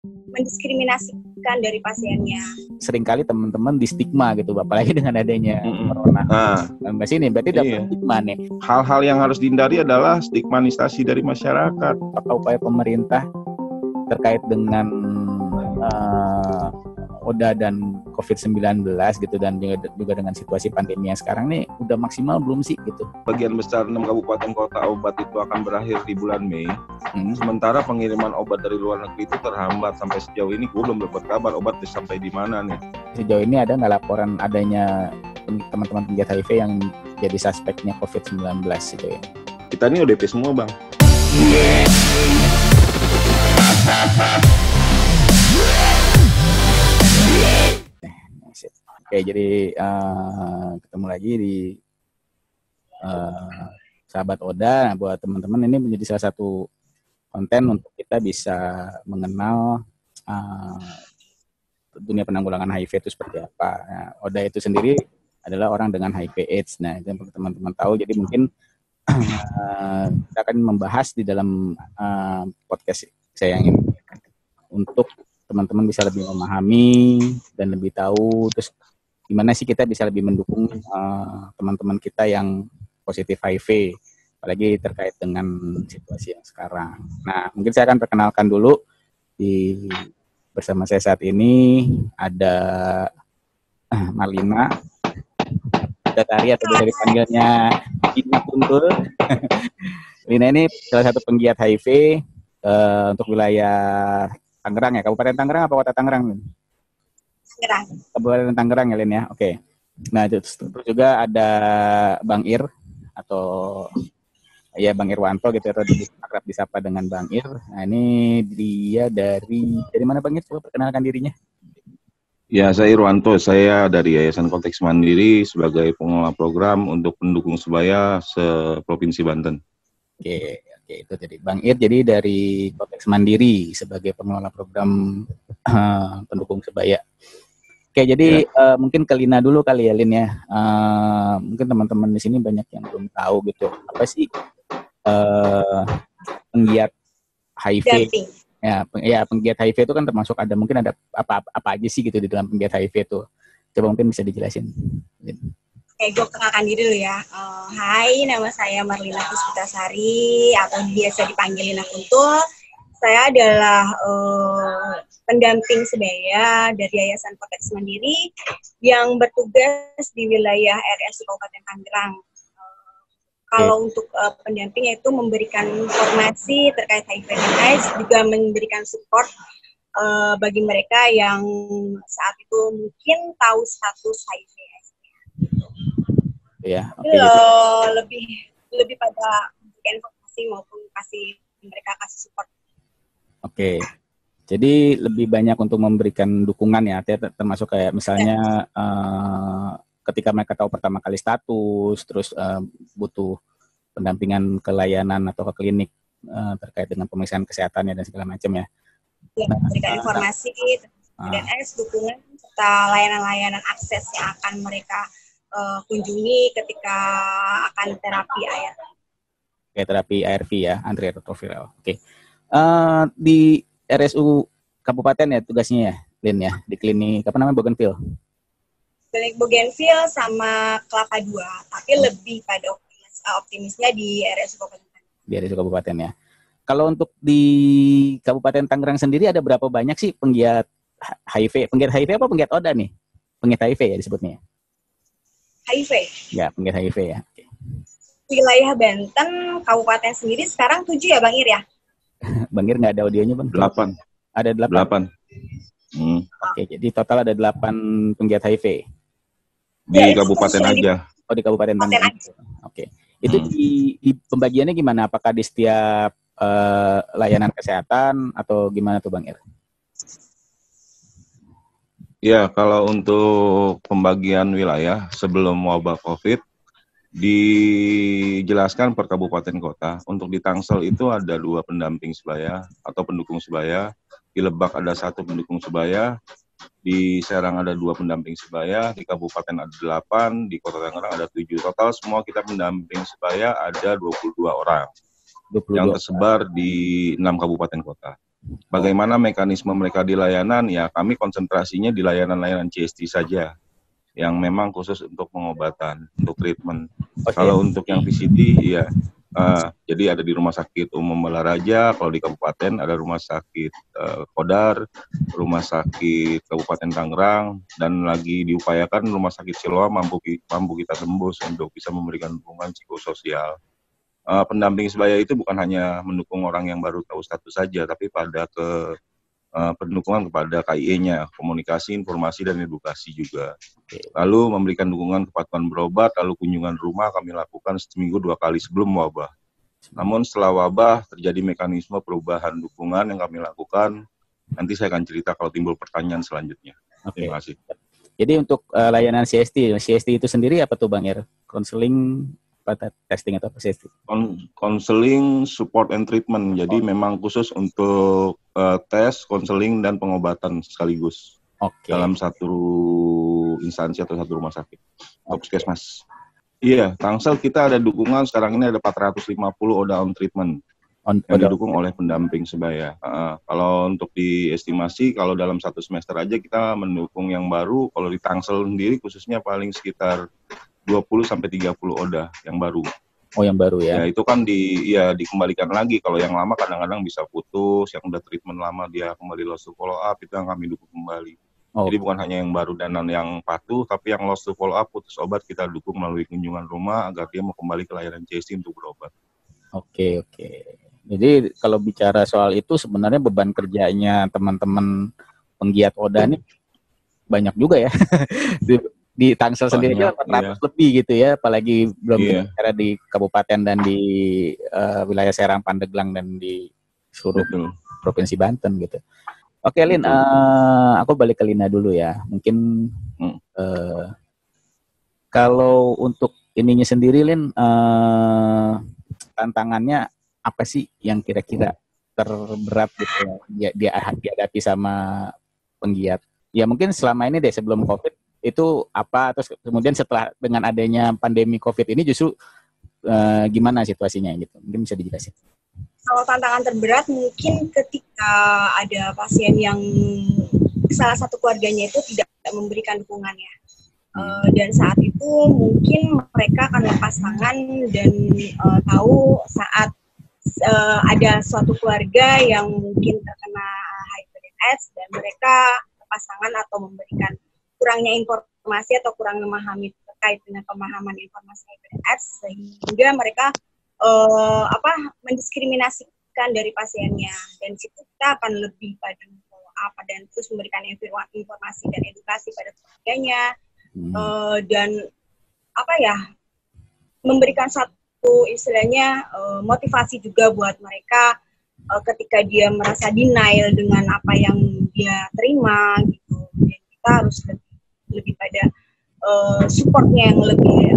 mendiskriminasikan dari pasiennya. Seringkali teman-teman di stigma gitu, apalagi dengan adanya corona. Mbak sini berarti dapat stigma nih. Hal-hal yang harus dihindari adalah stigmatisasi dari masyarakat. Apakah upaya pemerintah terkait dengan ODA dan COVID-19 gitu, dan juga dengan situasi pandemi yang sekarang nih udah maksimal belum sih gitu? Bagian besar 6 kabupaten kota obat itu akan berakhir di bulan Mei. Sementara pengiriman obat dari luar negeri itu terhambat. Sampai sejauh ini gue belum dapat kabar obat sampai di mana nih. Sejauh ini ada nggak laporan adanya teman-teman penggiat HIV yang jadi suspeknya COVID-19 gitu ya? Kita ini ODP semua, Bang. Oke, jadi ketemu lagi di Sahabat Oda. Nah, buat teman-teman ini menjadi salah satu konten untuk kita bisa mengenal dunia penanggulangan HIV itu seperti apa. Nah, Oda itu sendiri adalah orang dengan HIV/AIDS. Nah, itu yang perlu teman-teman tahu. Jadi mungkin kita akan membahas di dalam podcast saya yang ini untuk teman-teman bisa lebih memahami dan lebih tahu terus gimana sih kita bisa lebih mendukung teman-teman kita yang positif HIV, apalagi terkait dengan situasi yang sekarang. Nah, mungkin saya akan perkenalkan dulu bersama saya saat ini ada Marlina, ada Tari atau bisa dipanggilnya Ina Kuntul. Lina ini salah satu penggiat HIV untuk wilayah Tangerang ya, Kabupaten Tangerang apa Kota Tangerang? Tangerang. Kabupaten Tangerang ya, Lin ya. Oke. Nah, terus juga ada Bang Ir atau ya Bang Irwanto gitu, atau akrab disapa dengan Bang Ir. Nah, ini dia dari mana Bang Ir? Coba perkenalkan dirinya. Ya, saya Irwanto. Saya dari Yayasan Konteks Mandiri sebagai pengelola program untuk pendukung sebaya se-Provinsi Banten. Oke, itu tadi Bang Ir. Jadi dari Konteks Mandiri sebagai pengelola program pendukung sebaya. Oke, jadi mungkin ke Lina dulu kali ya, Lin ya. Mungkin teman-teman di sini banyak yang belum tahu gitu. Apa sih penggiat HIV? Ya, penggiat HIV itu kan termasuk mungkin ada apa aja sih gitu di dalam penggiat HIV itu. Coba mungkin bisa dijelasin, Lin. Oke, gue kenalkan diri dulu ya. Hai, nama saya Marlina Puspitasari atau biasa dipanggil Lina Kuntul. Saya adalah pendamping sebaya dari Yayasan Konteks Mandiri yang bertugas di wilayah RSU Kabupaten Tangerang. Kalau untuk pendamping itu memberikan informasi terkait HIV dan AIDS, juga memberikan support bagi mereka yang saat itu mungkin tahu status HIV. Ya, lebih pada informasi maupun mereka kasih support. Oke, jadi lebih banyak untuk memberikan dukungan ya, termasuk kayak misalnya ketika mereka tahu pertama kali status, terus butuh pendampingan ke layanan atau ke klinik terkait dengan pemeriksaan kesehatannya dan segala macam ya. Ya, memberikan informasi, dan dukungan serta layanan-layanan akses yang akan mereka kunjungi ketika akan terapi ARV. Kayak terapi ARV ya, antiretroviral. Oke. Di RSU Kabupaten ya tugasnya ya, Lin ya, di klinik apa namanya, Bougainville? Klinik Bougainville sama Kelapa II, tapi lebih pada optimisnya di RSU Kabupaten. Di RSU Kabupaten ya. Kalau untuk di Kabupaten Tangerang sendiri ada berapa banyak sih penggiat HIV? Penggiat HIV apa penggiat ODA nih? Penggiat HIV ya disebutnya? HIV. Ya, penggiat HIV ya. Oke. Wilayah Banten, Kabupaten sendiri sekarang 7 ya Bang Ir ya? Bang Ir nggak ada audionya Bang? 8. Ada 8? 8. Oke, jadi total ada 8 penggiat HIV? Di kabupaten aja. Oh, di Kabupaten Tangerang. Oke. Itu di pembagiannya gimana? Apakah di setiap layanan kesehatan atau gimana tuh Bang Ir? Ya, kalau untuk pembagian wilayah sebelum wabah COVID, dijelaskan per kabupaten kota. Untuk di Tangsel itu ada 2 pendamping sebaya atau pendukung sebaya. Di Lebak ada 1 pendukung sebaya. Di Serang ada 2 pendamping sebaya. Di Kabupaten ada 8. Di Kota Tangerang ada 7. Total semua kita pendamping sebaya ada 22 orang. 22 yang tersebar di 6 kabupaten kota. Bagaimana mekanisme mereka di layanan? Ya kami konsentrasinya di layanan-layanan CST saja, yang memang khusus untuk pengobatan, untuk treatment. Oke. Kalau untuk yang PCT, ya jadi ada di Rumah Sakit Umum Balaraja, kalau di Kabupaten ada Rumah Sakit Kodar, Rumah Sakit Kabupaten Tangerang, dan lagi diupayakan Rumah Sakit Siloam mampu kita tembus untuk bisa memberikan dukungan psikososial. Pendamping sebaya itu bukan hanya mendukung orang yang baru tahu status saja, tapi pada pendukungan kepada KIE-nya, komunikasi, informasi, dan edukasi juga. Lalu memberikan dukungan kepatuhan berobat, lalu kunjungan rumah kami lakukan seminggu 2 kali sebelum wabah. Namun setelah wabah terjadi mekanisme perubahan dukungan yang kami lakukan. Nanti saya akan cerita kalau timbul pertanyaan selanjutnya. Terima kasih. Jadi untuk layanan CST itu sendiri apa tuh Bang Er? Konseling, testing atau apa CST? Konseling, support and treatment. Jadi memang khusus untuk tes, konseling, dan pengobatan sekaligus. Dalam satu instansi atau satu rumah sakit. Puskesmas. Iya, Tangsel kita ada dukungan sekarang ini ada 450 ODA on treatment yang didukung oleh pendamping sebaya. Kalau untuk diestimasi, kalau dalam satu semester aja kita mendukung yang baru, kalau di Tangsel sendiri khususnya paling sekitar 20-30 ODA yang baru. Oh, yang baru ya? Ya itu kan dikembalikan lagi. Kalau yang lama kadang-kadang bisa putus, yang udah treatment lama dia kembali lost to follow up, itu yang kami dukung kembali. Jadi bukan hanya yang baru dan yang patuh, tapi yang lost to follow up, putus obat kita dukung melalui kunjungan rumah agar dia mau kembali ke layanan CST untuk berobat. Oke. Jadi kalau bicara soal itu sebenarnya beban kerjanya teman-teman penggiat ODA ini banyak juga ya. Di Tangsel sendiri kan 400 lebih gitu ya, apalagi belum bicara di kabupaten dan di wilayah Serang, Pandeglang dan di seluruh provinsi Banten gitu. Oke, Lin, aku balik ke Lina dulu ya. Mungkin kalau untuk ininya sendiri, Lin, tantangannya apa sih yang kira-kira terberat gitu ya dihadapi sama penggiat? Ya mungkin selama ini deh sebelum COVID itu apa, terus kemudian setelah dengan adanya pandemi COVID ini justru gimana situasinya gitu? Mungkin bisa dijelasin. Kalau tantangan terberat mungkin ketika ada pasien yang salah satu keluarganya itu tidak memberikan dukungannya. Dan saat itu mungkin mereka akan lepas tangan dan tahu saat ada suatu keluarga yang mungkin terkena HIV/AIDS dan mereka lepas tangan atau memberikan kurangnya informasi atau kurang memahami terkait dengan pemahaman informasi HIV/AIDS sehingga mereka mendiskriminasikan dari pasiennya, dan situ kita akan lebih pada follow up dan terus memberikan informasi dan edukasi pada keluarganya dan memberikan satu istilahnya motivasi juga buat mereka ketika dia merasa denial dengan apa yang dia terima gitu, dan kita harus lebih pada supportnya yang lebih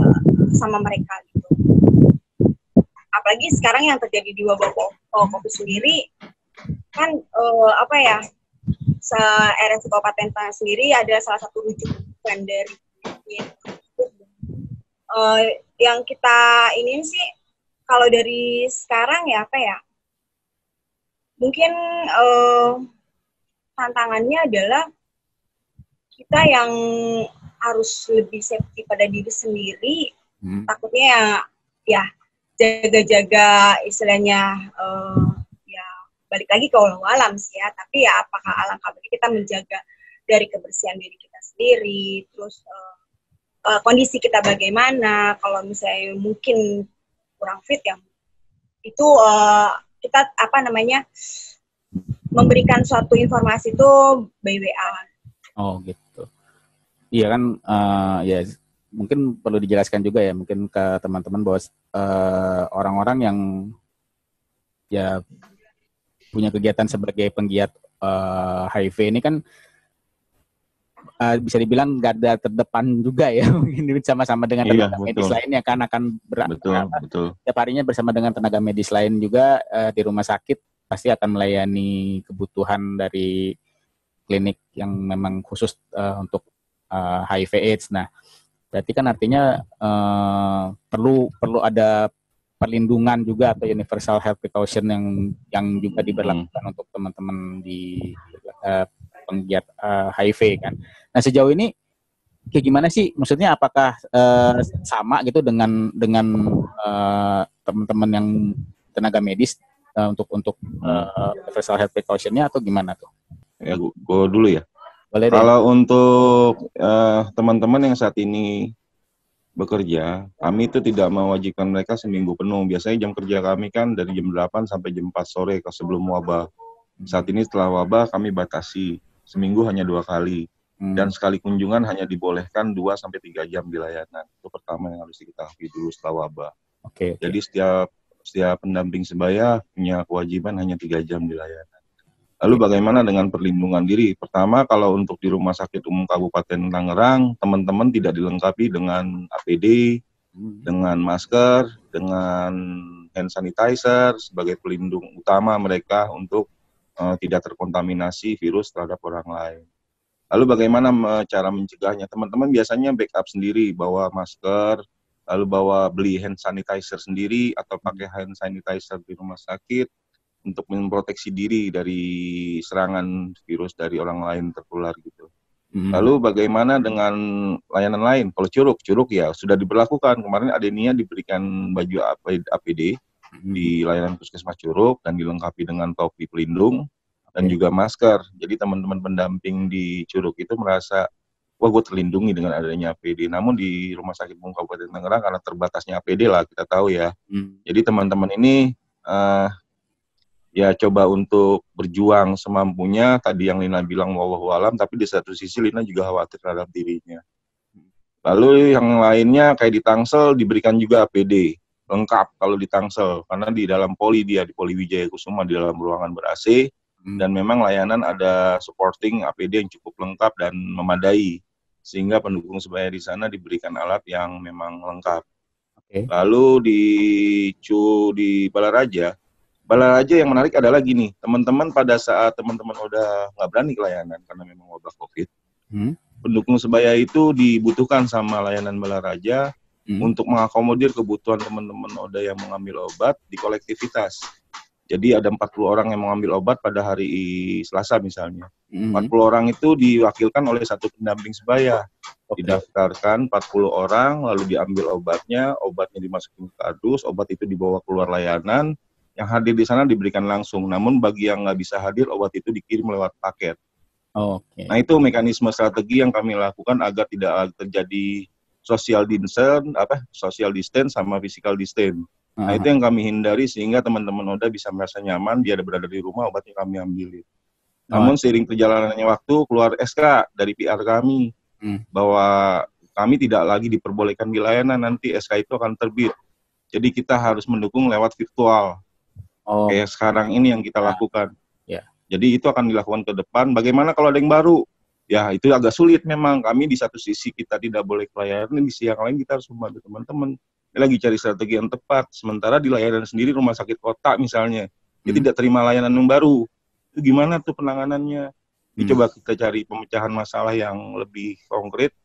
sama mereka gitu. Apalagi sekarang yang terjadi di wabah COVID sendiri kan RSUD Kabupaten Tangerang sendiri ada salah satu rujukan dari yang kita ini sih kalau dari sekarang mungkin tantangannya adalah kita yang harus lebih safety pada diri sendiri. Takutnya ya jaga-jaga istilahnya balik lagi ke walau-alam sih ya, tapi ya apakah alangkah baiknya kita menjaga dari kebersihan diri kita sendiri, terus kondisi kita bagaimana, kalau misalnya mungkin kurang fit ya itu kita memberikan suatu informasi itu by WA. Oh gitu. Iya kan, ya mungkin perlu dijelaskan juga ya mungkin ke teman-teman bahwa orang-orang yang ya punya kegiatan sebagai penggiat HIV ini kan bisa dibilang garda terdepan juga ya, mungkin sama-sama dengan tenaga medis lainnya kan akan setiap harinya bersama dengan tenaga medis lain juga di rumah sakit pasti akan melayani kebutuhan dari klinik yang memang khusus untuk HIV/AIDS. Nah, berarti kan artinya perlu ada perlindungan juga atau universal health precaution yang juga diberlakukan untuk teman-teman di penggiat HIV kan. Nah sejauh ini kayak gimana sih? Maksudnya apakah sama gitu dengan teman-teman yang tenaga medis untuk universal health precaution-nya atau gimana tuh? Ya, gue dulu ya. Boleh deh. Kalau untuk teman-teman yang saat ini bekerja, kami itu tidak mewajibkan mereka seminggu penuh. Biasanya jam kerja kami kan dari jam 8 sampai jam 4 sore sebelum wabah. Saat ini setelah wabah kami batasi seminggu hanya 2 kali. Dan sekali kunjungan hanya dibolehkan 2 sampai 3 jam di layanan. Itu pertama yang harus diketahui dulu setelah wabah. Okay. Jadi setiap pendamping sebaya punya kewajiban hanya 3 jam di layanan. Lalu bagaimana dengan perlindungan diri? Pertama, kalau untuk di Rumah Sakit Umum Kabupaten Tangerang, teman-teman tidak dilengkapi dengan APD, dengan masker, dengan hand sanitizer sebagai pelindung utama mereka untuk tidak terkontaminasi virus terhadap orang lain. Lalu bagaimana cara mencegahnya? Teman-teman biasanya backup sendiri, bawa masker, lalu beli hand sanitizer sendiri atau pakai hand sanitizer di rumah sakit untuk memproteksi diri dari serangan virus dari orang lain tertular gitu. Lalu bagaimana dengan layanan lain? Kalau curug ya sudah diberlakukan. Kemarin Adenia diberikan baju APD di layanan puskesmas Curug dan dilengkapi dengan topi pelindung dan juga masker. Jadi teman-teman pendamping di Curug itu merasa, wah gue terlindungi dengan adanya APD. Namun di Rumah Sakit Umum Kabupaten Tangerang karena terbatasnya APD lah, kita tahu ya. Jadi teman-teman ini ya coba untuk berjuang semampunya. Tadi yang Lina bilang wallahu alam, tapi di satu sisi Lina juga khawatir terhadap dirinya. Lalu yang lainnya kayak di Tangsel diberikan juga APD lengkap kalau di Tangsel, karena di dalam di Poli Wijaya Kusuma di dalam ruangan ber-AC. Dan memang layanan ada supporting APD yang cukup lengkap dan memadai, sehingga pendukung sebaya di sana diberikan alat yang memang lengkap. Lalu di Balaraja yang menarik adalah gini, teman-teman pada saat teman-teman udah nggak berani ke layanan karena memang wabah COVID, pendukung sebaya itu dibutuhkan sama layanan Balaraja untuk mengakomodir kebutuhan teman-teman Oda yang mengambil obat di kolektivitas. Jadi ada 40 orang yang mengambil obat pada hari Selasa misalnya. 40 orang itu diwakilkan oleh satu pendamping sebaya. Didaftarkan 40 orang, lalu diambil obatnya dimasukin ke kardus, obat itu dibawa keluar layanan, yang hadir di sana diberikan langsung. Namun bagi yang nggak bisa hadir, obat itu dikirim lewat paket. Nah itu mekanisme strategi yang kami lakukan agar tidak terjadi social distance sama physical distance. Nah itu yang kami hindari sehingga teman-teman Oda bisa merasa nyaman, dia berada di rumah, obatnya kami ambilin. Namun seiring perjalanannya waktu keluar SK dari PR kami bahwa kami tidak lagi diperbolehkan di layanan, nanti SK itu akan terbit. Jadi kita harus mendukung lewat virtual. Kayak sekarang ini yang kita lakukan. Jadi itu akan dilakukan ke depan. Bagaimana kalau ada yang baru? Ya itu agak sulit memang. Kami di satu sisi kita tidak boleh ke layanan, di sisi yang lain kita harus membantu teman-teman. Lagi cari strategi yang tepat. Sementara di layanan sendiri rumah sakit kota misalnya, dia tidak terima layanan yang baru. Itu gimana tuh penanganannya? Coba kita cari pemecahan masalah yang lebih konkret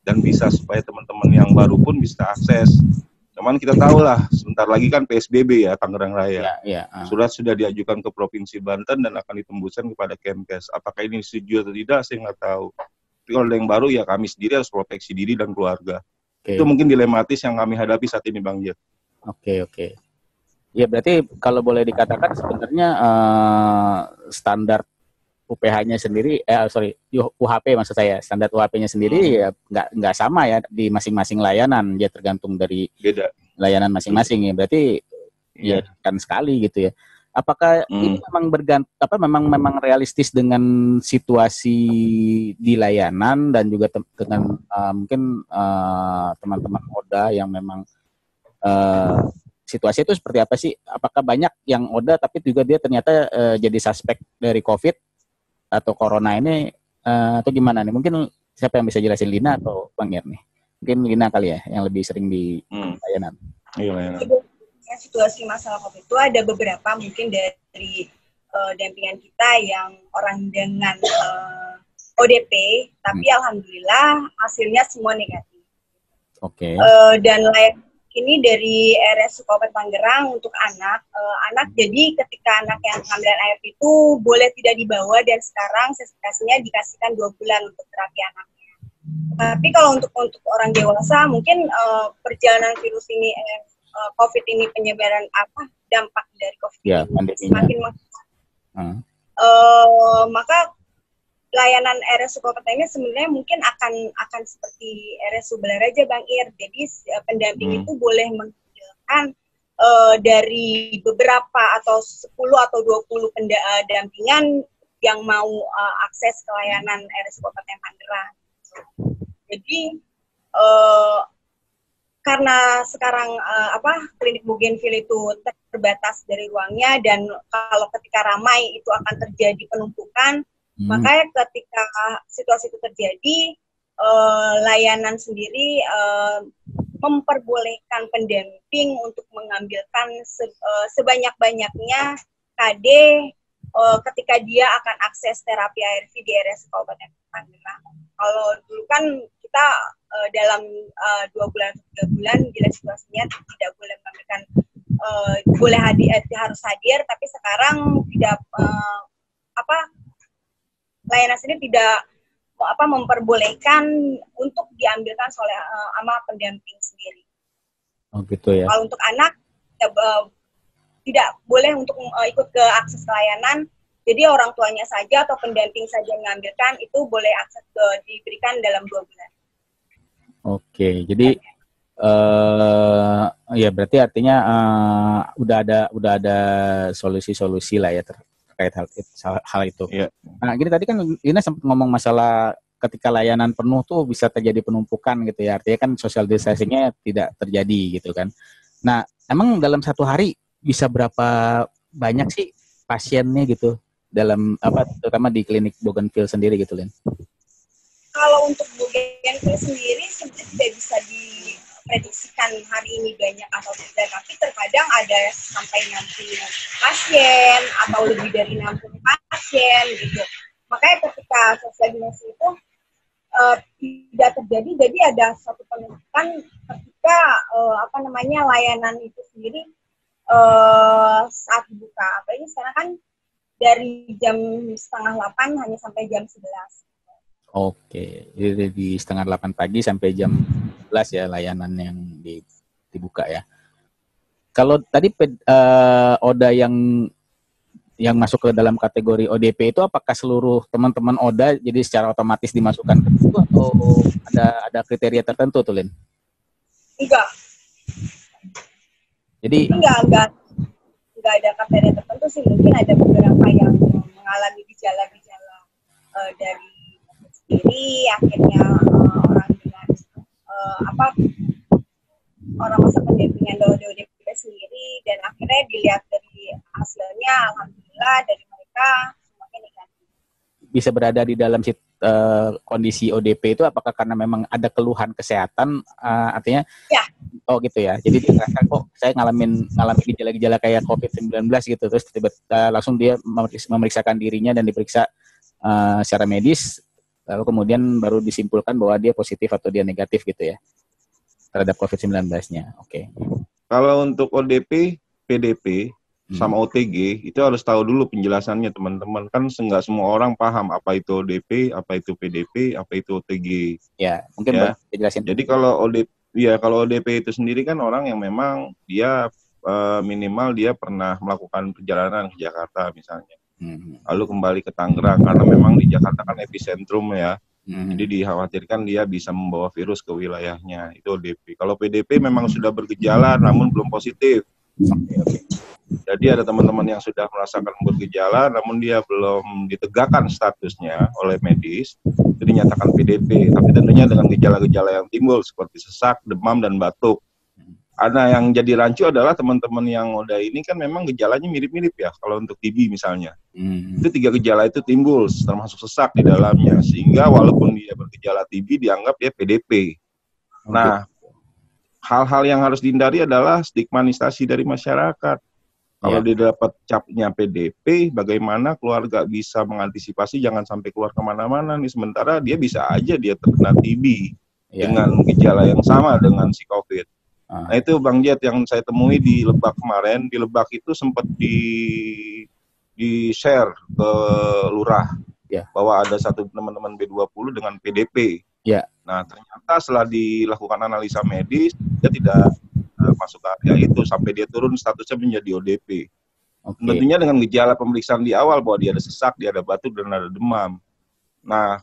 dan bisa supaya teman-teman yang baru pun bisa akses. Cuman kita tahu lah, sebentar lagi kan PSBB ya Tangerang Raya. Surat sudah diajukan ke Provinsi Banten dan akan ditembuskan kepada Kemkes. Apakah ini setuju atau tidak, saya nggak tahu. Tapi kalau ada yang baru ya kami sendiri harus proteksi diri dan keluarga. Itu mungkin dilematis yang kami hadapi saat ini Bang Jet. Oke. Ya berarti kalau boleh dikatakan sebenarnya standar UPH-nya sendiri, UHP maksud saya, standar UHP-nya sendiri ya nggak sama ya di masing-masing layanan, dia tergantung dari layanan masing-masing ya. Berarti ya kan sekali gitu ya. Apakah ini memang realistis dengan situasi di layanan dan juga dengan mungkin teman-teman Oda yang memang situasi itu seperti apa sih? Apakah banyak yang Oda tapi juga dia ternyata jadi suspek dari COVID atau Corona ini atau gimana nih? Mungkin siapa yang bisa jelasin, Lina atau Bang Yer nih? Mungkin Lina kali ya yang lebih sering di layanan. Iya layanan. Situasi masalah COVID itu ada beberapa mungkin dari dampingan kita yang orang dengan ODP, tapi alhamdulillah hasilnya semua negatif. Oke. Dan ini dari RS Kabupaten Tangerang untuk anak. Anak jadi ketika anak yang pengambilan ART itu boleh tidak dibawa dan sekarang spesifikasinya dikasihkan 2 bulan untuk terapi anaknya. Tapi kalau untuk orang dewasa mungkin perjalanan virus ini COVID ini penyebaran dampak dari COVID ini semakin maka layanan RSU Kabupaten ini sebenarnya mungkin akan seperti RSU Balaraja Bang Ir. Jadi pendamping itu boleh menghasilkan dari beberapa atau 10 atau 20 pendampingan yang mau akses ke layanan RSU Kabupaten Tangerang. Jadi karena sekarang klinik Bougainville itu terbatas dari ruangnya dan kalau ketika ramai itu akan terjadi penumpukan. Makanya ketika situasi itu terjadi, layanan sendiri memperbolehkan pendamping untuk mengambilkan sebanyak-banyaknya KD ketika dia akan akses terapi ARV di RS Kabupaten Tangerang. Kalau dulu kan kita dalam 2 bulan atau 3 bulan bila situasinya tidak boleh mengambilkan harus hadir, tapi sekarang tidak layanan sendiri tidak memperbolehkan untuk diambilkan oleh sama pendamping sendiri. Oh gitu ya. Kalau untuk anak tidak boleh untuk ikut ke akses layanan. Jadi orang tuanya saja atau pendamping saja mengambilkan itu boleh akses diberikan dalam 2 bulan. Oke, jadi ya berarti artinya udah ada solusi-solusi lah ya terkait hal itu. Yeah. Nah, gini tadi kan Ina sempat ngomong masalah ketika layanan penuh tuh bisa terjadi penumpukan gitu ya. Artinya kan social distancing-nya tidak terjadi gitu kan. Nah, emang dalam satu hari bisa berapa banyak sih pasiennya gitu dalam terutama di klinik Bougainville sendiri gitu, Lin? Kalau untuk Bougainville sendiri sebenarnya tidak bisa diprediksikan hari ini banyak atau tidak, tapi terkadang ada sampai 60 pasien atau lebih dari 60 pasien gitu. Makanya ketika social distancing itu tidak terjadi, jadi ada suatu penumpukan ketika layanan itu sendiri saat dibuka. Apalagi sekarang kan dari jam 7:30 hanya sampai jam 11. Oke, jadi di 7:30 pagi sampai jam 11 ya layanan yang dibuka ya. Kalau tadi ODA yang masuk ke dalam kategori ODP itu apakah seluruh teman-teman ODA jadi secara otomatis dimasukkan ke situ atau ada kriteria tertentu tuh, Lin? Enggak. Jadi enggak ada kriteria tertentu sih, mungkin ada beberapa yang mengalami gejala-gejala dari sendiri, akhirnya orang dengan orang masa pendampingan ODP sendiri, dan akhirnya dilihat dari hasilnya, alhamdulillah dari mereka semuanya negatif. Bisa berada di dalam kondisi ODP itu apakah karena memang ada keluhan kesehatan, artinya? Ya. Oh gitu ya. Jadi dia ngerasa kok saya ngalamin gejala-gejala kayak COVID-19 gitu, terus tiba-tiba langsung dia memeriksakan dirinya dan diperiksa secara medis, lalu kemudian baru disimpulkan bahwa dia positif atau dia negatif gitu ya terhadap COVID-19-nya. Oke. Kalau untuk ODP, PDP, sama OTG, itu harus tahu dulu penjelasannya teman-teman. Kan nggak semua orang paham apa itu ODP, apa itu PDP, apa itu OTG. Ya, mungkin ya. Dijelasin. Jadi kalau ODP itu sendiri kan orang yang memang dia minimal dia pernah melakukan perjalanan ke Jakarta misalnya. Lalu kembali ke Tangerang karena memang di Jakarta kan epicentrum ya. Jadi dikhawatirkan dia bisa membawa virus ke wilayahnya, itu ODP. Kalau PDP memang sudah bergejala namun belum positif. Jadi ada teman-teman yang sudah merasakan bergejala namun dia belum ditegakkan statusnya oleh medis, itu dinyatakan PDP. Tapi tentunya dengan gejala-gejala yang timbul seperti sesak, demam, dan batuk. Ada yang jadi rancu adalah teman-teman yang udah ini kan memang gejalanya mirip-mirip ya. Kalau untuk TB misalnya, itu 3 gejala itu timbul, termasuk sesak di dalamnya. Sehingga walaupun dia bergejala TB, dianggap dia PDP. Nah, hal-hal yang harus dihindari adalah stigmatisasi dari masyarakat. Kalau dia dapat capnya PDP, bagaimana keluarga bisa mengantisipasi jangan sampai keluar kemana-mana nih. Sementara dia bisa aja dia terkena TB dengan gejala yang sama dengan si COVID. Nah itu Bang Jet yang saya temui di Lebak kemarin. Di Lebak itu sempat di share ke lurah bahwa ada satu teman-teman B20 dengan PDP. Nah ternyata setelah dilakukan analisa medis dia tidak masuk ke area itu sampai dia turun statusnya menjadi ODP. Tentunya dengan gejala pemeriksaan di awal bahwa dia ada sesak, dia ada batuk dan ada demam. Nah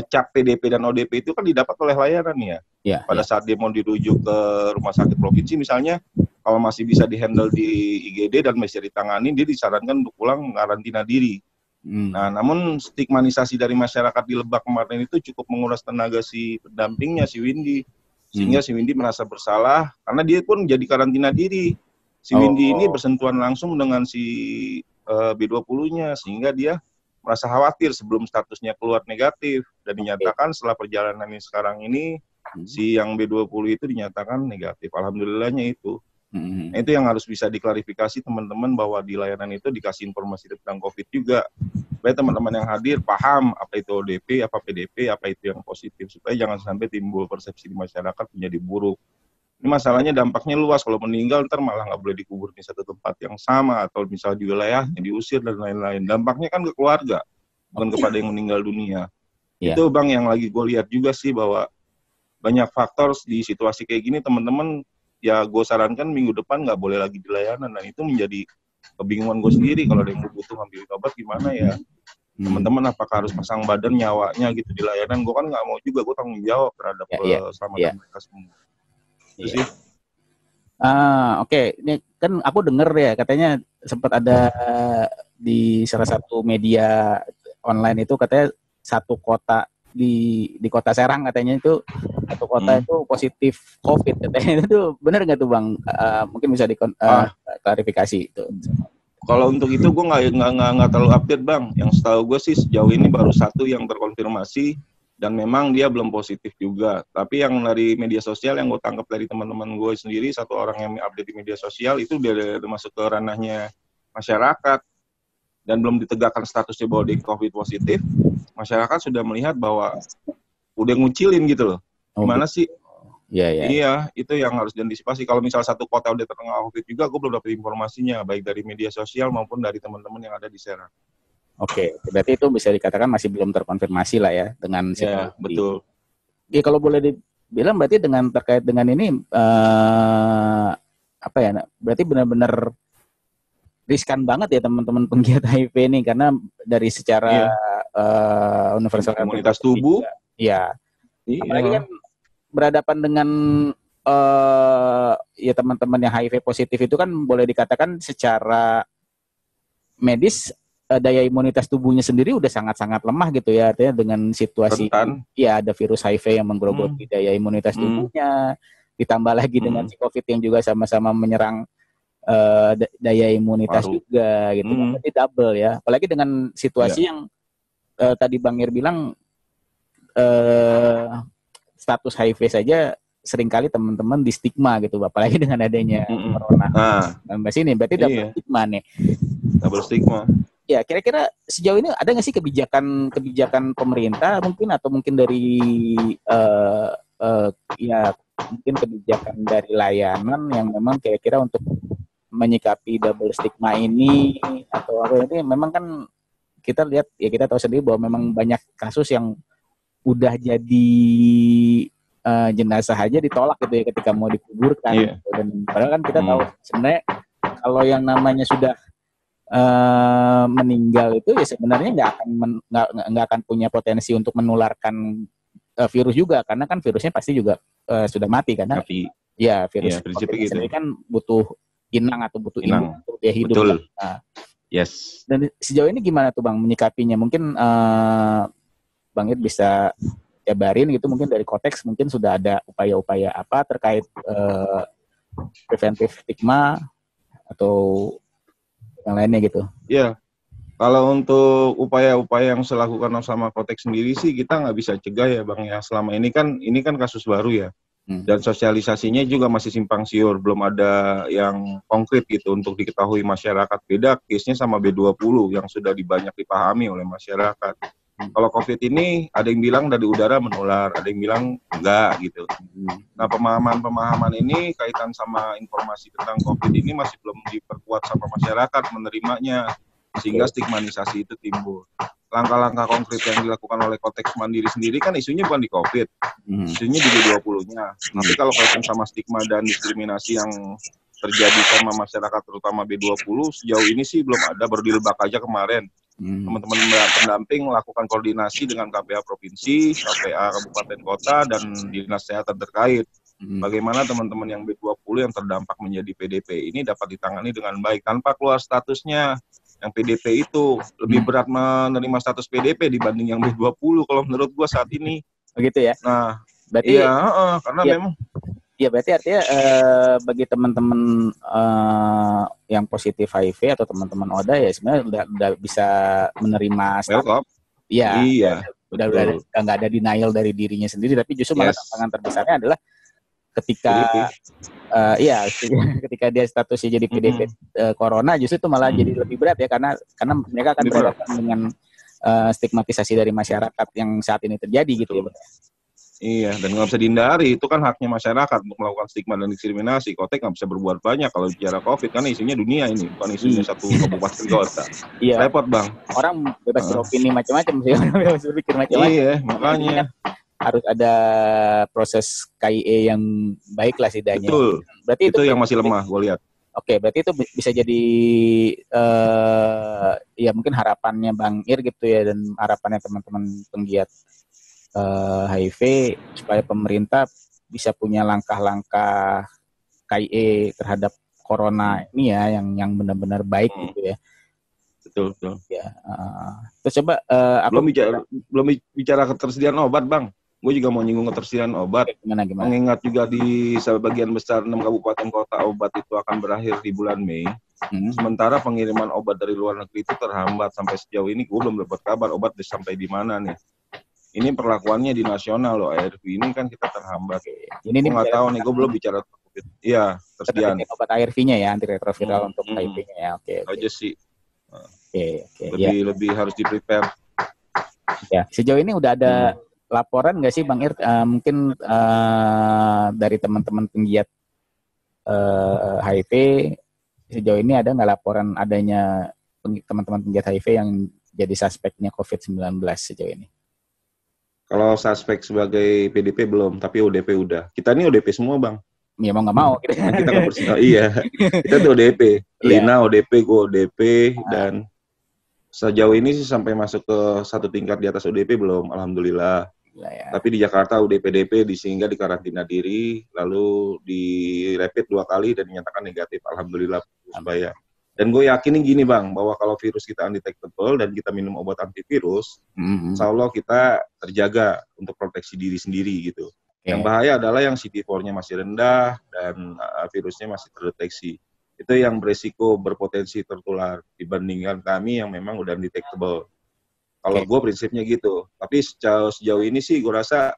cap PDP dan ODP itu kan didapat oleh layanan ya. Pada saat dia mau dirujuk ke rumah sakit provinsi misalnya, kalau masih bisa dihandle di IGD dan masih ditangani, dia disarankan untuk pulang karantina diri. Nah, namun stigmanisasi dari masyarakat di Lebak kemarin itu cukup menguras tenaga si pendampingnya, si Windy. Sehingga si Windy merasa bersalah, karena dia pun jadi karantina diri. Si Windy ini bersentuhan langsung dengan si B20-nya, sehingga dia merasa khawatir sebelum statusnya keluar negatif. Dan dinyatakan setelah perjalanan ini sekarang ini, si yang B20 itu dinyatakan negatif. Alhamdulillahnya itu. Nah, itu yang harus bisa diklarifikasi teman-teman bahwa di layanan itu dikasih informasi tentang COVID juga. Supaya teman-teman yang hadir paham apa itu ODP, apa PDP, apa itu yang positif. Supaya jangan sampai timbul persepsi di masyarakat menjadi buruk. Ini masalahnya dampaknya luas. Kalau meninggal ntar malah nggak boleh dikubur di satu tempat yang sama. Atau misalnya di wilayahnya diusir dan lain-lain. Dampaknya kan ke keluarga. Bukan kepada yang meninggal dunia. Itu Bang yang lagi gue lihat juga sih bahwa banyak faktor di situasi kayak gini teman-teman. Ya gue sarankan minggu depan nggak boleh lagi di layanan. Dan itu menjadi kebingungan gue sendiri. Kalau ada yang butuh ngambil obat gimana ya. Teman-teman apakah harus pasang badan nyawanya gitu di layanan. Gue kan nggak mau juga. Gue tanggung jawab terhadap keselamatan mereka semua. Oke. Ini kan aku denger ya katanya sempat ada di salah satu media online itu katanya satu kota di kota Serang katanya itu satu kota itu positif COVID katanya. Itu benar nggak tuh Bang? Mungkin bisa diklarifikasi itu. Kalau untuk itu gue nggak terlalu update Bang. Yang setahu gue sih sejauh ini baru satu yang terkonfirmasi dan memang dia belum positif juga. Tapi yang dari media sosial yang gue tangkap dari teman-teman gue sendiri, satu orang yang update di media sosial itu udah masuk ke ranahnya masyarakat dan belum ditegakkan statusnya bahwa dia COVID positif. Masyarakat sudah melihat bahwa udah ngucilin gitu loh. Gimana sih? Iya, itu yang harus diantisipasi. Kalau misal satu kota udah terkena COVID juga, gue belum dapat informasinya, baik dari media sosial maupun dari teman-teman yang ada di Serang. Oke, berarti itu bisa dikatakan masih belum terkonfirmasi lah ya dengan situasi. Ya, betul. Ya kalau boleh dibilang berarti dengan terkait dengan ini berarti benar-benar riskan banget ya teman-teman penggiat HIV ini karena dari secara universal imunitas tubuh. Iya. Apalagi kan berhadapan dengan ya teman-teman yang HIV positif itu kan boleh dikatakan secara medis daya imunitas tubuhnya sendiri udah sangat-sangat lemah gitu ya, artinya dengan situasi ya ada virus HIV yang menggerogoti daya imunitas tubuhnya, ditambah lagi dengan si COVID yang juga sama-sama menyerang daya imunitas juga gitu, jadi double ya, apalagi dengan situasi yang tadi Bang Ir bilang status HIV saja seringkali teman-teman di stigma gitu, apalagi dengan adanya corona. Mbak sini berarti double stigma nih. Double stigma. Ya, kira-kira sejauh ini ada nggak sih kebijakan pemerintah mungkin atau mungkin dari mungkin kebijakan dari layanan yang memang kira-kira untuk menyikapi double stigma ini atau apa ini memang kan kita lihat ya kita tahu sendiri bahwa memang banyak kasus yang udah jadi jenazah aja ditolak gitu ya ketika mau dikuburkan gitu. Dan padahal kan kita tahu sebenarnya kalau yang namanya sudah meninggal itu ya sebenarnya nggak akan punya potensi untuk menularkan virus juga karena kan virusnya pasti juga sudah mati karena virus gitu. Ini kan butuh inang atau butuh imun untuk dia hidup. Betul. Nah, dan sejauh ini gimana tuh Bang menyikapinya? Mungkin Bang Ir bisa jabarin gitu mungkin dari konteks mungkin sudah ada upaya-upaya apa terkait preventif stigma atau yang lainnya gitu. Iya, kalau untuk upaya-upaya yang saya lakukan sama Kotek sendiri sih kita nggak bisa cegah ya Bang ya. Selama ini kan kasus baru ya. Dan sosialisasinya juga masih simpang siur, belum ada yang konkret gitu untuk diketahui masyarakat. Beda case-nya sama B20 yang sudah banyak dipahami oleh masyarakat. Kalau COVID ini ada yang bilang dari udara menular, ada yang bilang enggak gitu. Nah, pemahaman ini kaitan sama informasi tentang COVID ini masih belum diperkuat sama masyarakat menerimanya, sehingga stigmatisasi itu timbul. Langkah-langkah konkret yang dilakukan oleh Kotex Mandiri sendiri kan isunya bukan di COVID, isunya di G20-nya. Tapi kalau kaitan sama stigma dan diskriminasi yang terjadi sama masyarakat terutama B20, sejauh ini sih belum ada, baru di Lebak aja kemarin. Teman-teman pendamping melakukan koordinasi dengan KPA Provinsi, KPA Kabupaten Kota, dan Dinas Kesehatan terkait. Bagaimana teman-teman yang B20 yang terdampak menjadi PDP ini dapat ditangani dengan baik tanpa keluar statusnya. Yang PDP itu lebih berat menerima status PDP dibanding yang B20 kalau menurut gua saat ini. Begitu ya. Nah, berarti iya, karena memang berarti artinya bagi teman-teman yang positif HIV atau teman-teman ODA ya sebenarnya udah bisa menerima welcome. Iya. Udah nggak ada denial dari dirinya sendiri, tapi justru malah tantangan terbesarnya adalah ketika ketika dia statusnya jadi PDP corona, justru itu malah jadi lebih berat ya karena mereka akan berhadapan dengan stigmatisasi dari masyarakat yang saat ini terjadi gitu ya. Iya, dan nggak bisa dihindari, itu kan haknya masyarakat untuk melakukan stigma dan diskriminasi. Kotek nggak bisa berbuat banyak kalau bicara COVID, karena isunya dunia ini, bukan isunya satu kabupaten kota. Iya. Repot, Bang. Orang bebas beropini macam-macam sih, bebas berpikir macam-macam. Iya, makanya. Harus ada proses KIE yang baik lah setidaknya. Betul. Berarti itu yang masih lemah, gue lihat. Oke, berarti itu bisa jadi ya mungkin harapannya Bang Ir gitu ya, dan harapannya teman-teman penggiat HIV supaya pemerintah bisa punya langkah-langkah KIE terhadap corona ini ya yang benar-benar baik gitu ya. Betul. Ya. Terus coba belum bicara ketersediaan obat, Bang. Gue juga mau nyinggung ketersediaan obat. Gimana? Mengingat juga di sebagian besar 6 kabupaten kota obat itu akan berakhir di bulan Mei. Sementara pengiriman obat dari luar negeri itu terhambat sampai sejauh ini. Gue belum dapat kabar obat sampai di mana nih. Ini perlakuannya di nasional loh, ARV ini kan kita terhambat. Ini nggak tahu nih, gue belum bicara COVID. Iya, tersediaan. Obat ARV-nya ya, antiretroviral untuk HIV-nya ya. Oke. Aja sih. Oke. Lebih harus di-prepare. Ya, sejauh ini udah ada laporan nggak sih Bang Ir? Mungkin dari teman-teman penggiat HIV sejauh ini ada nggak laporan adanya teman-teman penggiat HIV yang jadi suspeknya COVID-19 sejauh ini? Kalau suspek sebagai PDP belum, tapi ODP udah. Kita ini ODP semua, Bang. Ya mau nggak mau. Kita nggak bersih. Iya, kita tuh ODP. Lina ODP, gue ODP, dan sejauh ini sih sampai masuk ke satu tingkat di atas ODP belum, alhamdulillah. Ya. Tapi di Jakarta UDP-DP sehingga dikarantina diri, lalu di rapid 2 kali dan dinyatakan negatif, alhamdulillah. Supaya. Dan gue yakin gini Bang, bahwa kalau virus kita undetectable dan kita minum obat antivirus, insya Allah kita terjaga untuk proteksi diri sendiri gitu. Yang bahaya adalah yang CD4-nya masih rendah dan virusnya masih terdeteksi. Itu yang beresiko berpotensi tertular dibandingkan kami yang memang udah undetectable. Kalau gue prinsipnya gitu. Tapi sejauh ini sih gue rasa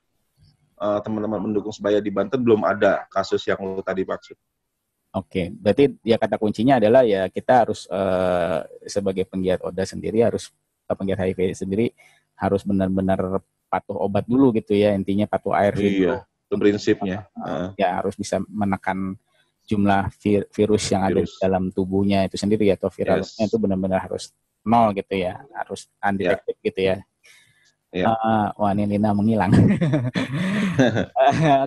teman-teman mendukung sebaya di Banten belum ada kasus yang lo tadi maksud. Oke, berarti ya kata kuncinya adalah ya kita harus sebagai penggiat ODA sendiri penggiat HIV sendiri harus benar-benar patuh obat dulu gitu ya, intinya patuh ARV dulu. Itu prinsipnya. Ya harus bisa menekan jumlah virus yang ada di dalam tubuhnya itu sendiri atau viralnya itu benar-benar harus 0 gitu ya, harus undetected gitu ya. Wah ini Lina menghilang.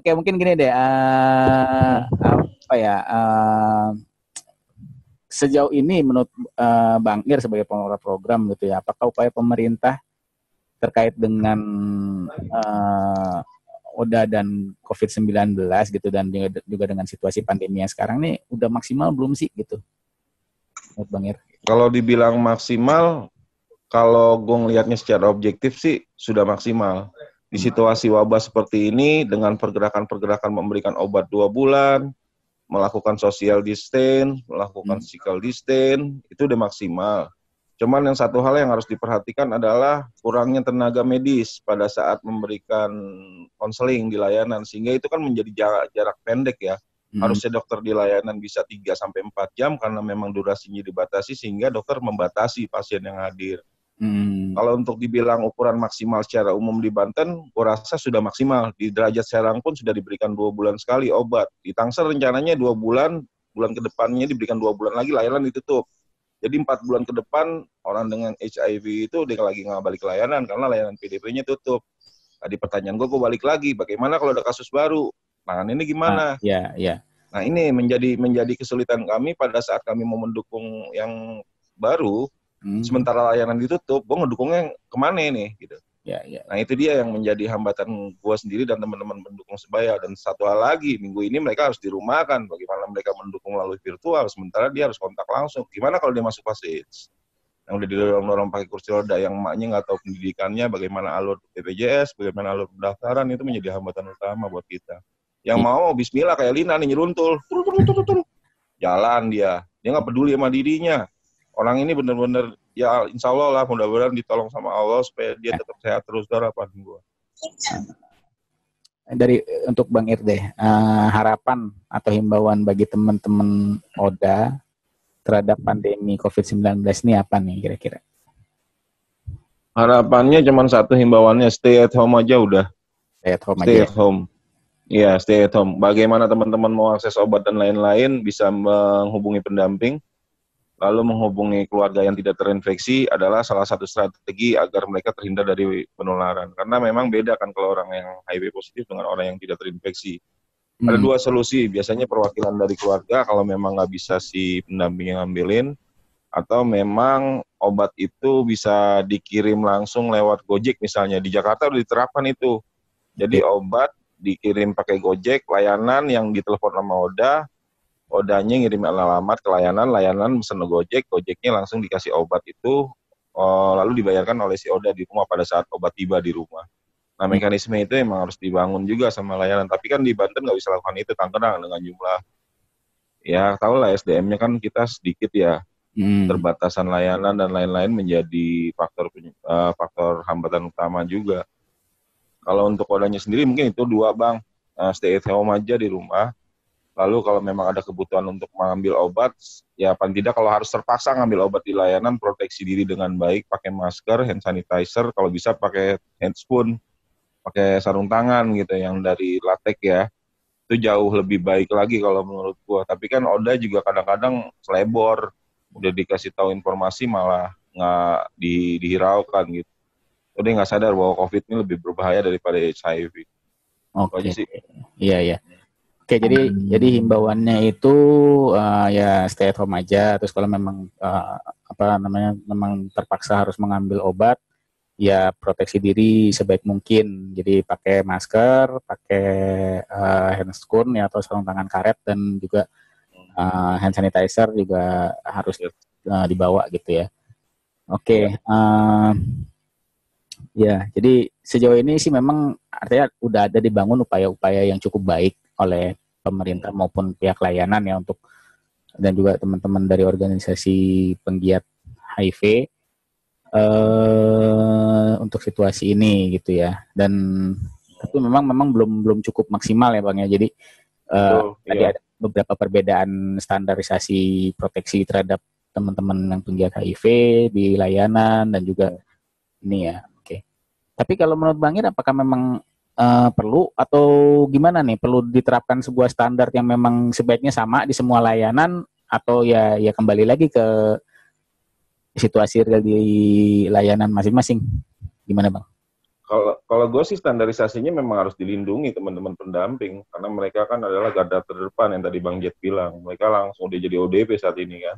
Oke, mungkin gini deh, sejauh ini menurut Bang Ir sebagai pengelola program gitu ya, apakah upaya pemerintah terkait dengan ODA dan COVID-19 gitu dan juga dengan situasi pandemi yang sekarang nih udah maksimal belum sih gitu menurut Bang Ir? Kalau dibilang maksimal, kalau gue ngelihatnya secara objektif sih sudah maksimal. Di situasi wabah seperti ini dengan pergerakan-pergerakan memberikan obat 2 bulan, melakukan social distance, melakukan physical distance, itu udah maksimal. Cuman yang satu hal yang harus diperhatikan adalah kurangnya tenaga medis pada saat memberikan konseling di layanan, sehingga itu kan menjadi jarak pendek ya. Harusnya dokter di layanan bisa 3-4 jam karena memang durasinya dibatasi, sehingga dokter membatasi pasien yang hadir. Kalau untuk dibilang ukuran maksimal secara umum di Banten, gue rasa sudah maksimal. Di Derajat Serang pun sudah diberikan 2 bulan sekali obat. Di Tangsel rencananya 2 bulan, bulan ke depannya diberikan 2 bulan lagi, layanan ditutup. Jadi 4 bulan ke depan, orang dengan HIV itu udah lagi nggak balik layanan, karena layanan PDP-nya tutup. Tadi pertanyaan gue balik lagi, bagaimana kalau ada kasus baru? Nah, ini gimana? Iya. Nah, ini menjadi kesulitan kami pada saat kami mau mendukung yang baru, sementara layanan ditutup, gue ngedukungnya kemana nih gitu. Ya. Nah, itu dia yang menjadi hambatan gue sendiri dan teman-teman pendukung sebaya. Dan satu hal lagi, minggu ini mereka harus dirumahkan. Bagaimana mereka mendukung melalui virtual, sementara dia harus kontak langsung. Gimana kalau dia masuk fase AIDS? Yang udah didorong-dorong pakai kursi roda, yang emaknya nggak tahu pendidikannya, bagaimana alur BPJS, bagaimana alur pendaftaran, itu menjadi hambatan utama buat kita. Yang mau bismillah kayak Lina nih nyeruntul, jalan dia nggak peduli sama dirinya. Orang ini benar-benar ya insya Allah lah, mudah-mudahan ditolong sama Allah supaya dia tetap sehat terus, harapan gue. Dari untuk Bang Irde, harapan atau himbauan bagi teman-teman Oda terhadap pandemi COVID-19 ini apa nih kira-kira? Harapannya cuma satu, himbauannya stay at home aja udah. Stay at home. Iya, stay at home. Bagaimana teman-teman mau akses obat dan lain-lain, bisa menghubungi pendamping, lalu menghubungi keluarga yang tidak terinfeksi adalah salah satu strategi agar mereka terhindar dari penularan. Karena memang beda kan kalau orang yang HIV positif dengan orang yang tidak terinfeksi. Ada 2 solusi, biasanya perwakilan dari keluarga kalau memang nggak bisa si pendamping yang ngambilin, atau memang obat itu bisa dikirim langsung lewat Gojek misalnya. Di Jakarta udah diterapkan itu. Jadi obat dikirim pakai Gojek, layanan yang ditelepon sama Odanya ngirim alamat ke layanan mesen Gojek, Gojeknya langsung dikasih obat itu, lalu dibayarkan oleh si Oda di rumah pada saat obat tiba di rumah. Nah, mekanisme itu emang harus dibangun juga sama layanan, tapi kan di Banten nggak bisa lakukan itu, Tangerang dengan jumlah, ya tahu lah SDM-nya kan kita sedikit ya, terbatasan layanan dan lain-lain menjadi faktor hambatan utama juga. Kalau untuk Odanya sendiri mungkin itu 2 Bang, stay at home aja di rumah. Lalu kalau memang ada kebutuhan untuk mengambil obat, ya paling tidak kalau harus terpaksa ngambil obat di layanan, proteksi diri dengan baik, pakai masker, hand sanitizer, kalau bisa pakai handspoon, pakai sarung tangan gitu yang dari latex ya. Itu jauh lebih baik lagi kalau menurut gua. Tapi kan Oda juga kadang-kadang selebor, udah dikasih tahu informasi malah nggak dihiraukan gitu. Udah nggak sadar bahwa COVID ini lebih berbahaya daripada HIV. Oke. Iya. Oke, jadi himbauannya itu ya stay at home aja. Terus kalau memang memang terpaksa harus mengambil obat, ya proteksi diri sebaik mungkin. Jadi pakai masker, pakai handscoon ya atau sarung tangan karet, dan juga hand sanitizer juga harus dibawa gitu ya. Oke. Ya, jadi sejauh ini sih memang artinya udah ada dibangun upaya-upaya yang cukup baik oleh pemerintah maupun pihak layanan ya untuk, dan juga teman-teman dari organisasi penggiat HIV untuk situasi ini gitu ya. Dan tapi memang belum cukup maksimal ya Bang ya. Jadi tadi ada beberapa perbedaan standarisasi proteksi terhadap teman-teman yang penggiat HIV di layanan dan juga ini ya. Tapi kalau menurut Bang Ir, apakah memang perlu atau gimana nih? Perlu diterapkan sebuah standar yang memang sebaiknya sama di semua layanan, atau ya kembali lagi ke situasi real di layanan masing-masing? Gimana Bang? Kalau gue sih standarisasinya memang harus dilindungi teman-teman pendamping, karena mereka kan adalah garda terdepan yang tadi Bang Jet bilang. Mereka langsung udah jadi ODP saat ini kan.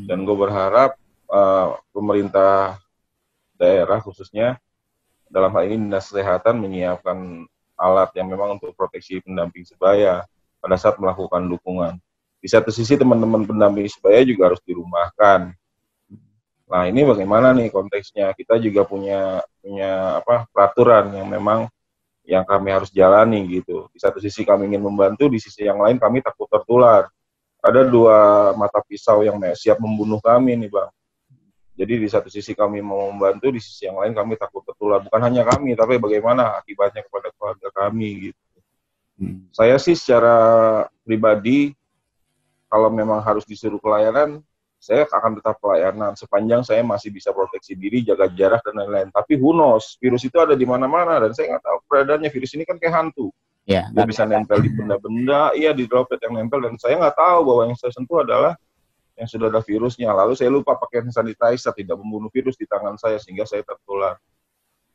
Dan gue berharap pemerintah daerah khususnya, dalam hal ini Dinas Kesehatan, menyiapkan alat yang memang untuk proteksi pendamping sebaya pada saat melakukan dukungan. Di satu sisi teman-teman pendamping sebaya juga harus dirumahkan. Nah, ini bagaimana nih konteksnya? Kita juga punya peraturan yang memang yang kami harus jalani gitu. Di satu sisi kami ingin membantu, di sisi yang lain kami takut tertular. Ada 2 mata pisau yang siap membunuh kami nih Bang. Jadi di satu sisi kami mau membantu, di sisi yang lain kami takut tertular. Bukan hanya kami, tapi bagaimana akibatnya kepada keluarga kami gitu. Saya sih secara pribadi, kalau memang harus disuruh ke layanan, saya akan tetap pelayanan sepanjang saya masih bisa proteksi diri, jaga jarak dan lain-lain. Tapi who knows, virus itu ada di mana-mana dan saya nggak tahu keberadaannya. Virus ini kan kayak hantu. Ya, Dia bisa nempel di benda-benda, iya di droplet yang nempel, dan saya nggak tahu bahwa yang saya sentuh adalah yang sudah ada virusnya. Lalu saya lupa pakai hand sanitizer, tidak membunuh virus di tangan saya sehingga saya tertular.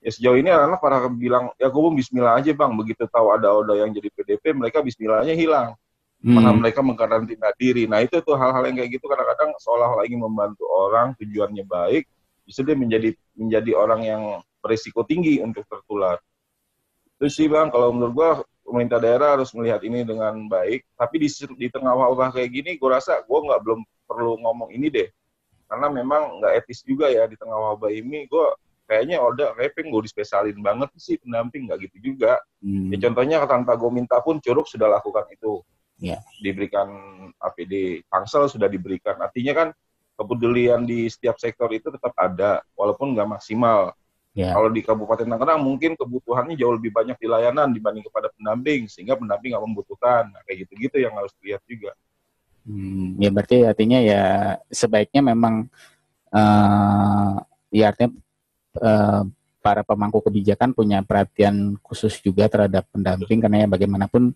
Ya sejauh ini anak-anak pada bilang, ya gue bismillah aja bang. Begitu tahu ada oda yang jadi PDP, mereka bismillahnya hilang. Malah mereka mengkarantina diri. Nah itu tuh hal-hal yang kayak gitu kadang-kadang seolah-olah ingin membantu orang, tujuannya baik, justru dia menjadi orang yang berisiko tinggi untuk tertular. Itu sih bang, kalau menurut gua pemerintah daerah harus melihat ini dengan baik. Tapi di tengah wabah kayak gini, gua rasa gua belum perlu ngomong ini deh, karena memang nggak etis juga ya di tengah wabah ini. Gua kayaknya repeng gue dispesalin banget sih pendamping, nggak gitu juga. Ya contohnya tanpa gue minta pun Curug sudah lakukan itu. Diberikan APD, Tangsel sudah diberikan. Artinya kan kepedulian di setiap sektor itu tetap ada, walaupun nggak maksimal. Kalau di Kabupaten Tangerang mungkin kebutuhannya jauh lebih banyak di layanan dibanding kepada pendamping, sehingga pendamping nggak membutuhkan. Nah, kayak gitu-gitu yang harus dilihat juga. Ya berarti artinya ya sebaiknya memang ya artinya para pemangku kebijakan punya perhatian khusus juga terhadap pendamping, karena ya bagaimanapun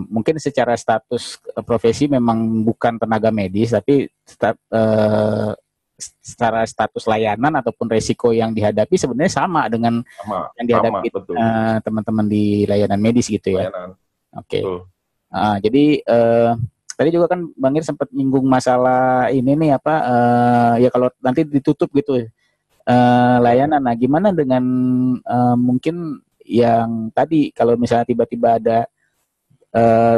mungkin secara status profesi memang bukan tenaga medis, tapi secara status layanan ataupun resiko yang dihadapi sebenarnya sama dengan yang dihadapi teman-teman di layanan medis gitu ya. Oke. Jadi tadi juga kan Bang Ir sempat nyinggung masalah ini nih ya kalau nanti ditutup gitu layanan. Nah gimana dengan mungkin yang tadi kalau misalnya tiba-tiba ada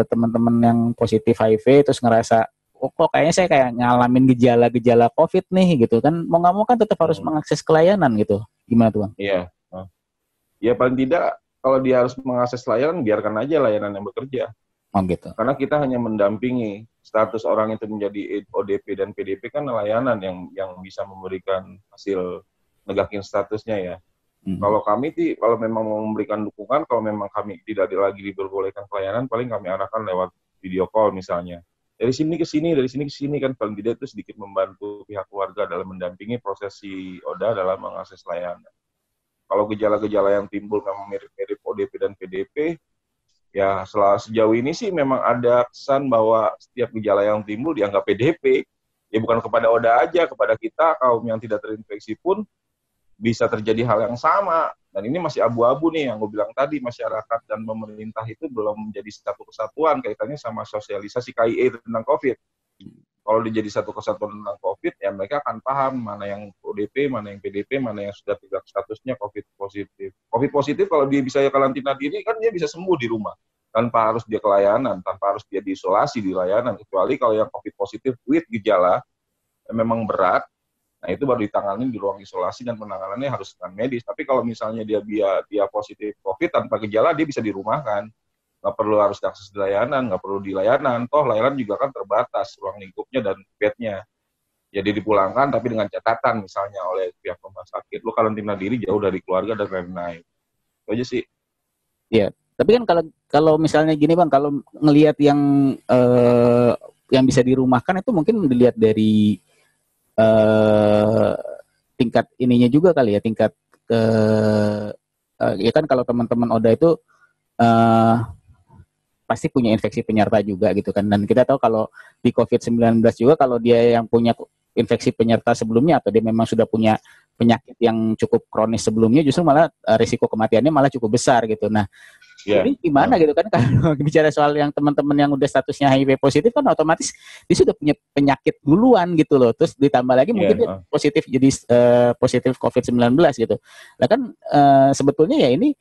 teman-teman yang positif HIV terus ngerasa kok kayaknya saya kayak ngalamin gejala-gejala COVID nih gitu kan, mau nggak mau kan tetap harus mengakses ke layanan gitu. Gimana tuh Bang? Iya. Ya paling tidak kalau dia harus mengakses layanan, biarkan aja layanan yang bekerja. Gitu. Karena kita hanya mendampingi. Status orang itu menjadi ODP dan PDP kan layanan yang bisa memberikan hasil negakin statusnya ya. Kalau kami kalau memang mau memberikan dukungan, kalau memang kami tidak lagi diperbolehkan pelayanan, paling kami arahkan lewat video call misalnya. Dari sini ke sini, dari sini ke sini kan paling tidak itu sedikit membantu pihak keluarga dalam mendampingi proses si ODA dalam mengakses layanan. Kalau gejala-gejala yang timbul memang mirip-mirip ODP dan PDP, ya sejauh ini sih memang ada kesan bahwa setiap gejala yang timbul dianggap PDP. Ya bukan kepada ODA aja, kepada kita kaum yang tidak terinfeksi pun bisa terjadi hal yang sama. Dan ini masih abu-abu nih yang gue bilang tadi, masyarakat dan pemerintah itu belum menjadi satu kesatuan kaitannya sama sosialisasi KIE tentang COVID. Kalau dijadi satu kesatuan tentang COVID, ya mereka akan paham mana yang ODP, mana yang PDP, mana yang sudah tidak statusnya COVID positif. COVID positif kalau dia bisa karantina diri, kan dia bisa sembuh di rumah. Tanpa harus dia ke layanan, tanpa harus dia diisolasi di layanan. Kecuali kalau yang COVID positif with gejala, memang berat, nah itu baru ditangani di ruang isolasi dan penanganannya harus dengan medis. Tapi kalau misalnya dia positif COVID tanpa gejala, dia bisa dirumahkan. Nggak perlu harus diakses di layanan, nggak perlu di layanan. Toh layanan juga kan terbatas ruang lingkupnya dan bednya. Jadi dipulangkan tapi dengan catatan misalnya oleh pihak rumah sakit, lu karantina diri jauh dari keluarga dan lain-lain. Itu aja sih. Iya. Tapi kan kalau misalnya gini Bang, kalau ngelihat yang bisa dirumahkan itu mungkin dilihat dari tingkat ininya juga kali ya, tingkat ya kan kalau teman-teman ODA itu pasti punya infeksi penyerta juga gitu kan, dan kita tahu kalau di COVID-19 juga kalau dia yang punya infeksi penyerta sebelumnya atau dia memang sudah punya penyakit yang cukup kronis sebelumnya, justru malah risiko kematiannya malah cukup besar gitu. Nah, jadi gimana gitu kan kalau bicara soal yang teman-teman yang udah statusnya HIV positif kan otomatis dia sudah punya penyakit duluan gitu loh. Terus ditambah lagi mungkin dia positif jadi positif COVID-19 gitu. Nah kan sebetulnya ya ini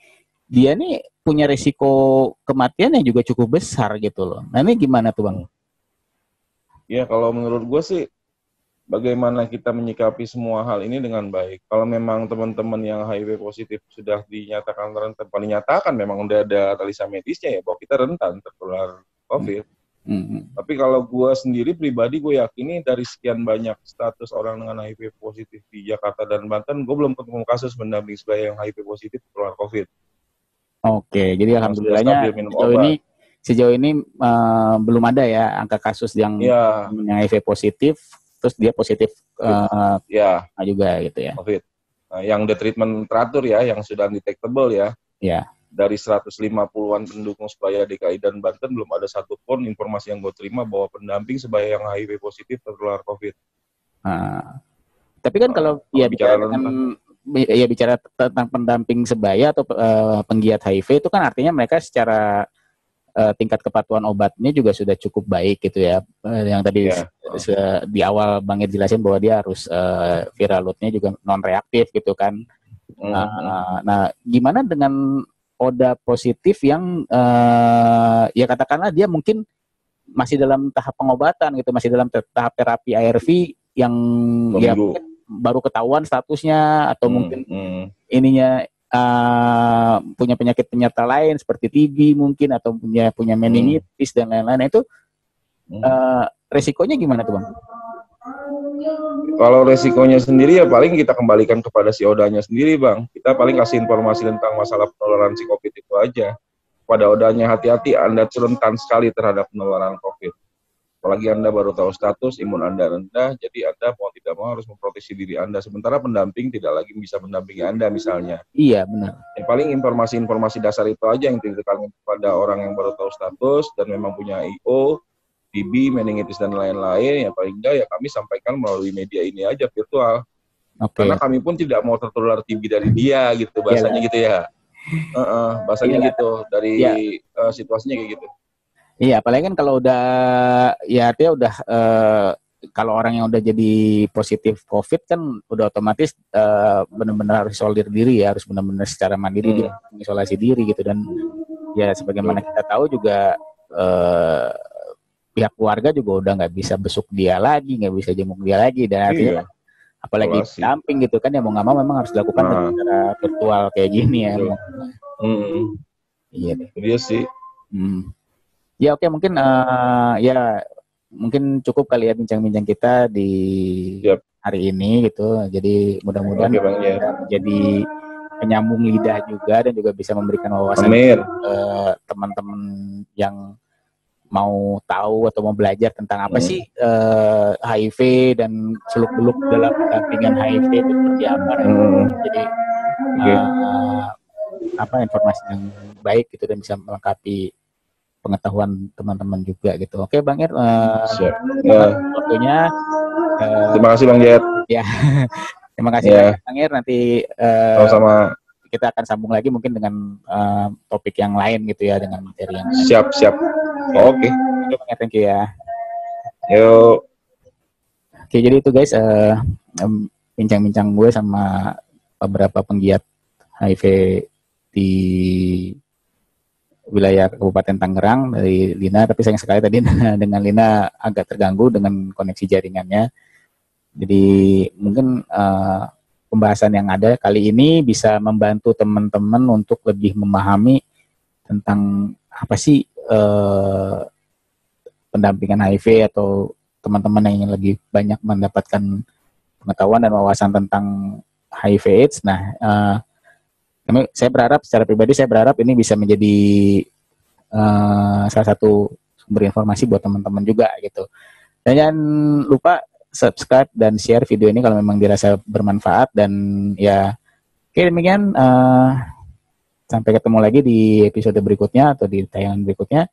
dia nih punya risiko kematian yang juga cukup besar gitu loh. Nah ini gimana tuh Bang? Ya kalau menurut gue sih bagaimana kita menyikapi semua hal ini dengan baik. Kalau memang teman-teman yang HIV positif sudah dinyatakan rentan, dinyatakan memang udah ada analisa medisnya ya bahwa kita rentan tertular COVID. Tapi kalau gue sendiri pribadi gue yakini dari sekian banyak status orang dengan HIV positif di Jakarta dan Banten, gue belum ketemu kasus mendamping sebaya yang HIV positif tertular COVID. Oke, jadi alhamdulillahnya sejauh ini belum ada ya angka kasus yang HIV positif terus dia positif Ya, juga gitu ya. COVID. Nah, yang the treatment teratur ya, yang sudah undetectable ya. Ya. Dari 150-an pendukung sebaya DKI dan Banten belum ada satupun informasi yang gue terima bahwa pendamping sebaya yang HIV positif tertular COVID. Tapi kan kalau bicara tentang pendamping sebaya atau penggiat HIV itu kan artinya mereka secara tingkat kepatuhan obatnya juga sudah cukup baik gitu ya. Yang tadi di awal Bang Ir jelasin bahwa dia harus viral load-nya juga non reaktif gitu kan. Nah, gimana dengan ODA positif yang ya katakanlah dia mungkin masih dalam tahap pengobatan gitu, masih dalam tahap terapi ARV yang ya mungkin baru ketahuan statusnya atau mungkin ininya punya penyakit penyerta lain seperti TB mungkin atau punya meningitis dan lain-lain, itu resikonya gimana tuh Bang? Kalau resikonya sendiri ya paling kita kembalikan kepada si odanya sendiri Bang. Kita paling kasih informasi tentang masalah toleransi COVID itu aja. Pada odanya hati-hati, Anda rentan sekali terhadap penularan COVID. Apalagi Anda baru tahu status, imun Anda rendah, jadi Anda mau tidak mau harus memproteksi diri Anda. Sementara pendamping tidak lagi bisa mendampingi Anda misalnya. Iya, benar. Yang paling informasi-informasi dasar itu aja yang diberikan kepada orang yang baru tahu status dan memang punya IO, TB, meningitis dan lain-lain, ya paling enggak ya kami sampaikan melalui media ini aja virtual. Karena kami pun tidak mau tertular TB dari dia gitu, bahasanya gitu ya. Bahasanya gitu, dari situasinya kayak gitu. Iya, apalagi kan kalau udah ya artinya udah kalau orang yang udah jadi positif COVID kan udah otomatis benar-benar harus isolir diri ya, harus benar-benar secara mandiri dia mengisolasi diri gitu. Dan ya sebagaimana kita tahu juga pihak keluarga juga udah nggak bisa besuk dia lagi, nggak bisa jenguk dia lagi, dan artinya apalagi damping gitu kan ya mau nggak mau memang harus dilakukan secara virtual kayak gini ya. Iya deh. Iya sih. Ya oke, mungkin ya mungkin cukup kali ya bincang-bincang kita di hari ini gitu. Jadi mudah-mudahan jadi penyambung lidah juga dan juga bisa memberikan wawasan ke teman-teman yang mau tahu atau mau belajar tentang apa sih HIV dan seluk-beluk dalam pendampingan HIV itu seperti apa. Jadi apa informasi yang baik gitu dan bisa melengkapi pengetahuan teman-teman juga gitu. Oke Bang Ir, waktunya. Terima kasih Bang Jet. Ya, terima kasih Bang Ir. Nanti sama kita akan sambung lagi mungkin dengan topik yang lain gitu ya, dengan materi yang lain. Siap. Oke. Thank you ya. Yuk. Oke, jadi itu guys, bincang-bincang gue sama beberapa penggiat HIV di wilayah Kabupaten Tangerang dari Lina, tapi sayang sekali tadi dengan Lina agak terganggu dengan koneksi jaringannya. Jadi mungkin pembahasan yang ada kali ini bisa membantu teman-teman untuk lebih memahami tentang apa sih pendampingan HIV, atau teman-teman yang lebih banyak mendapatkan pengetahuan dan wawasan tentang HIV/AIDS. Nah, saya berharap, secara pribadi saya berharap ini bisa menjadi salah satu sumber informasi buat teman-teman juga gitu. Dan jangan lupa subscribe dan share video ini kalau memang dirasa bermanfaat. Dan ya, oke demikian. Sampai ketemu lagi di episode berikutnya atau di tayangan berikutnya.